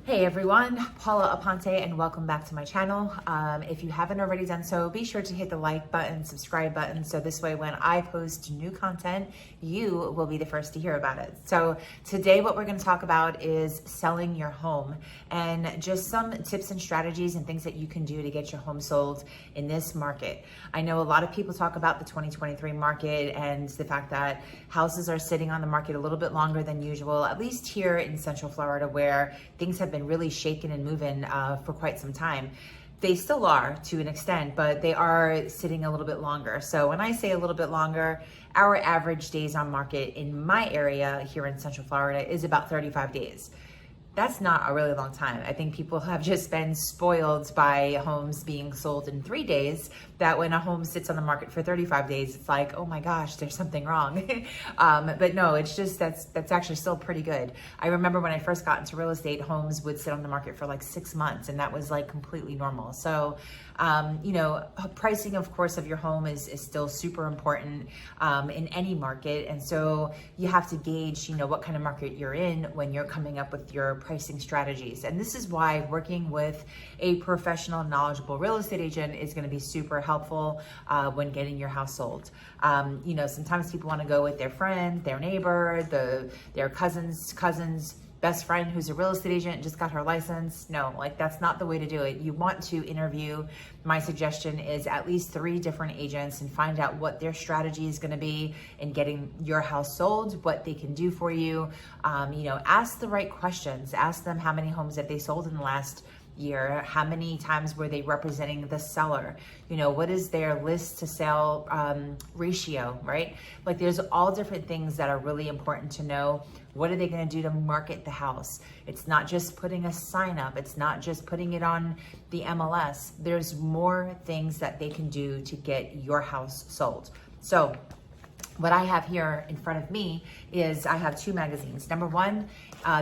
Hey everyone, Paula Aponte, and welcome back to my channel. If you haven't already done so, be sure to hit the like button, subscribe button, so this way when I post new content, you will be the first to hear about it. So today what we're going to talk about is selling your home and just some tips and strategies and things that you can do to get your home sold in this market. I know a lot of people talk about the 2023 market and the fact that houses are sitting on the market a little bit longer than usual, at least here in Central Florida, where things have been really shaking and moving for quite some time. They still are to an extent, but they are sitting a little bit longer. So when I say a little bit longer, our average days on market in my area here in Central Florida is about 35 days. That's not a really long time. I think people have just been spoiled by homes being sold in 3 days, that when a home sits on the market for 35 days, it's like, oh my gosh, there's something wrong. But no, it's just, that's actually still pretty good. I remember when I first got into real estate, homes would sit on the market for like 6 months, and that was like completely normal. So, pricing, of course, of your home is still super important in any market. And so you have to gauge, what kind of market you're in when you're coming up with your pricing strategies. And this is why working with a professional, knowledgeable real estate agent is going to be super helpful when getting your house sold. Sometimes people want to go with their friend, their neighbor, their cousin's best friend who's a real estate agent and just got her license. No, that's not the way to do it. You want to interview. My suggestion is at least 3 different agents and find out what their strategy is going to be in getting your house sold, what they can do for you. Ask the right questions. Ask them how many homes have they sold in the last year, how many times were they representing the seller, what is their list to sale ratio, right? There's all different things that are really important to know. What are they going to do to market the house? It's not just putting a sign up, it's not just putting it on the MLS. There's more things that they can do to get your house sold. So what I have here in front of me is I have 2 magazines. Number 1,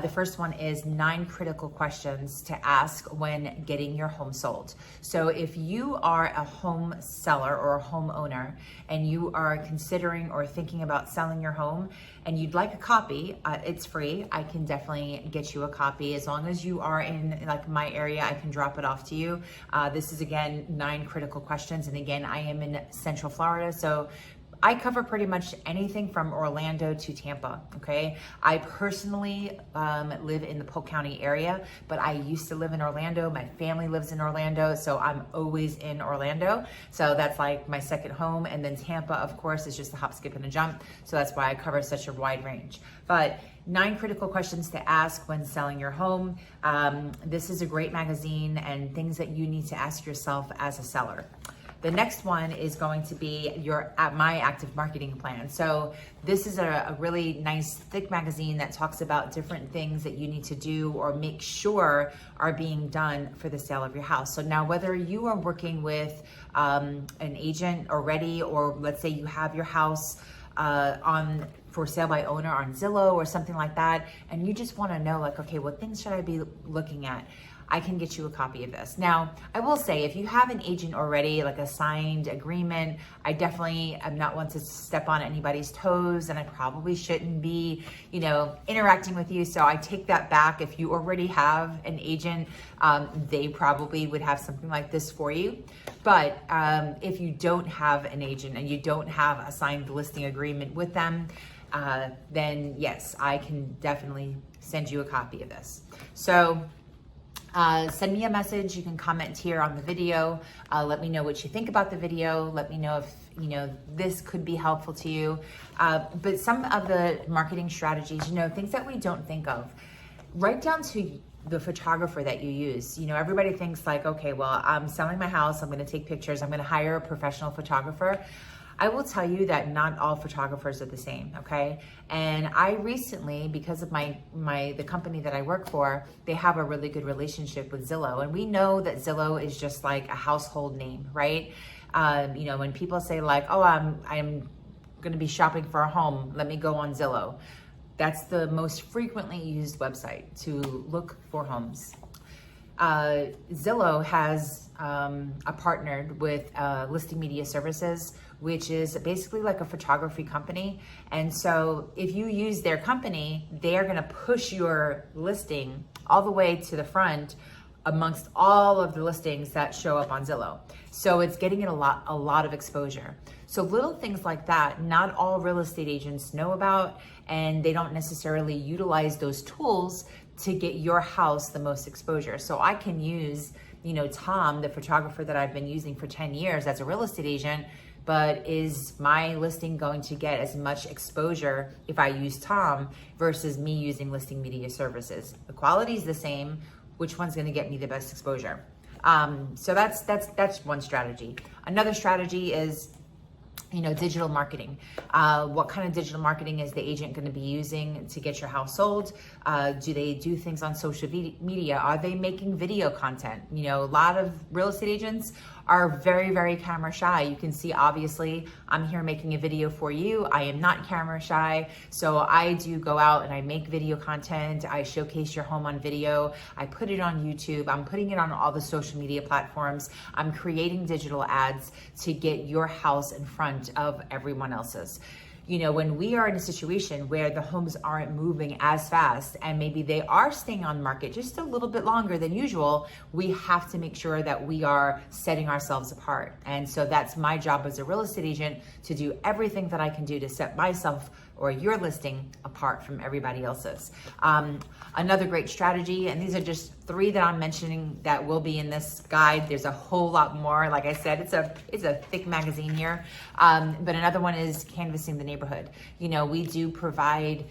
the first one is 9 critical questions to ask when getting your home sold. So if you are a home seller or a homeowner and you are considering or thinking about selling your home and you'd like a copy, it's free. I can definitely get you a copy. As long as you are in my area, I can drop it off to you. This is again 9 critical questions. And again, I am in Central Florida, so I cover pretty much anything from Orlando to Tampa, okay? I personally live in the Polk County area, but I used to live in Orlando. My family lives in Orlando, so I'm always in Orlando. So that's like my second home. And then Tampa, of course, is just a hop, skip, and a jump. So that's why I cover such a wide range. But 9 critical questions to ask when selling your home. This is a great magazine and things that you need to ask yourself as a seller. The next one is going to be my active marketing plan. So this is a really nice thick magazine that talks about different things that you need to do or make sure are being done for the sale of your house. So now whether you are working with an agent already, or let's say you have your house on for sale by owner on Zillow or something like that, and you just want to know okay, what things should I be looking at? I can get you a copy of this. Now, I will say, if you have an agent already, a signed agreement, I definitely am not one to step on anybody's toes, and I probably shouldn't be, interacting with you. So I take that back. If you already have an agent, they probably would have something like this for you. But if you don't have an agent and you don't have a signed listing agreement with them, then yes, I can definitely send you a copy of this. So send me a message. You can comment here on the video. Let me know what you think about the video. Let me know if this could be helpful to you. But some of the marketing strategies, things that we don't think of, right down to the photographer that you use. Everybody thinks okay, well, I'm selling my house, I'm going to take pictures, I'm going to hire a professional photographer. I will tell you that not all photographers are the same, okay? And I recently, because of the company that I work for, they have a really good relationship with Zillow. And we know that Zillow is just like a household name, right? When people say oh, I'm gonna be shopping for a home, let me go on Zillow. That's the most frequently used website to look for homes. Zillow has partnered with Listing Media Services, which is basically like a photography company. And so if you use their company, they are going to push your listing all the way to the front amongst all of the listings that show up on Zillow. So it's getting it a lot of exposure. So little things like that, not all real estate agents know about, and they don't necessarily utilize those tools to get your house the most exposure. So I can use, Tom, the photographer that I've been using for 10 years as a real estate agent, but is my listing going to get as much exposure if I use Tom versus me using listing media services? The quality is the same. Which one's going to get me the best exposure? So that's one strategy. Another strategy is, digital marketing. What kind of digital marketing is the agent going to be using to get your house sold? Do they do things on social media? Are they making video content? A lot of real estate agents are very, very camera shy. You can see, obviously, I'm here making a video for you. I am not camera shy. So I do go out and I make video content. I showcase your home on video. I put it on YouTube. I'm putting it on all the social media platforms. I'm creating digital ads to get your house in front of everyone else's. When we are in a situation where the homes aren't moving as fast and maybe they are staying on market just a little bit longer than usual, we have to make sure that we are setting ourselves apart. And so that's my job as a real estate agent, to do everything that I can do to set myself or your listing apart from everybody else's. Another great strategy, and these are just 3 that I'm mentioning that will be in this guide. There's a whole lot more. Like I said, it's a thick magazine here. But another one is canvassing the neighborhood. We do provide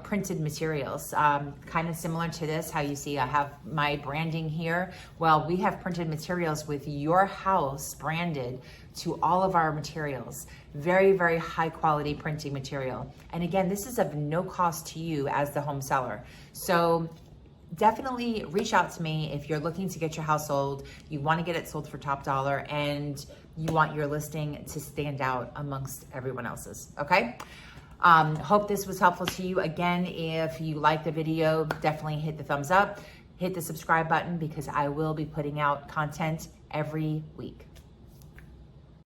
printed materials, kind of similar to this, how you see I have my branding here. Well, we have printed materials with your house branded to all of our materials. Very, very high quality printing material. And again, this is of no cost to you as the home seller. So definitely reach out to me if you're looking to get your house sold, you want to get it sold for top dollar, and you want your listing to stand out amongst everyone else's, okay? Hope this was helpful to you. Again, if you like the video, definitely hit the thumbs up, hit the subscribe button, because I will be putting out content every week.